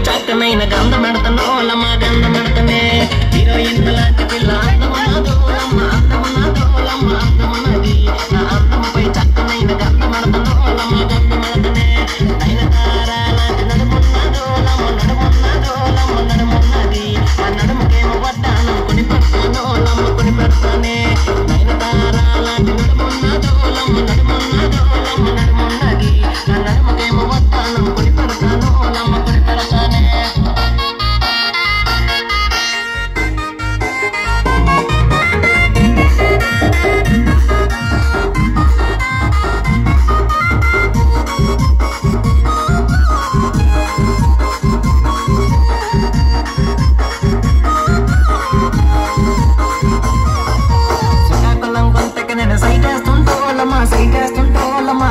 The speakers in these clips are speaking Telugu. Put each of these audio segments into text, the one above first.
చక్కనైన గంధం పెడతానోలమ్మ గంధం పెడతానే హీరోయిన్ లాంటి పిల్ల అందమున్నదోలమ్మ అందమున్నదోలమ్మ అందమున్నది నా అందముపై చక్కనైన గంధం పెడతానోలమ్మ గంధం పెడతానే నయనతార లాంటి నడుమున్నదోలమ్మ నడుమున్నదోలమ్మ నడుమున్నది ఆ నడుముకేమో వడ్డానం కొని పెడతానోలమ్మ కొని పెడతానే నయనతార లాంటి నడుమున్నదోలమ్మ నడుమున్నదోలమ్మ నడుమున్నది ఆ నడుముకేమో వడ్డానం కొని పెడతానోలమ్మ కొని పెడతానే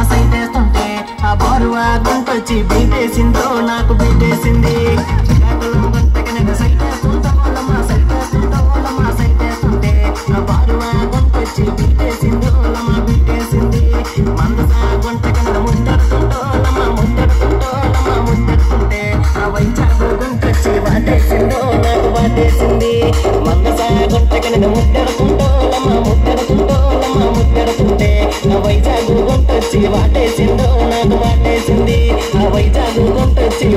సైటేస్తుంటే ఆ బారువా గుంటొచ్చి బీటేసిందో నాకు బీటేసింది సైటేస్తుంటే ఆ బారువా గుంటొచ్చి బీటేసిందో లమ్మ బీటేసింది మందసా గుంట కింద ముద్దడుతుంటే ఆ వైచాకు గుంటొచ్చి వాటేసిందో నాకు వాటేసింది మందసా గుంట కింద ముద్దడుతుంటే ఆ వైజాగు గుంటొచ్చి వాటేసిందో నాకు వాటేసింది ఆ వైజాగు గుంటొచ్చి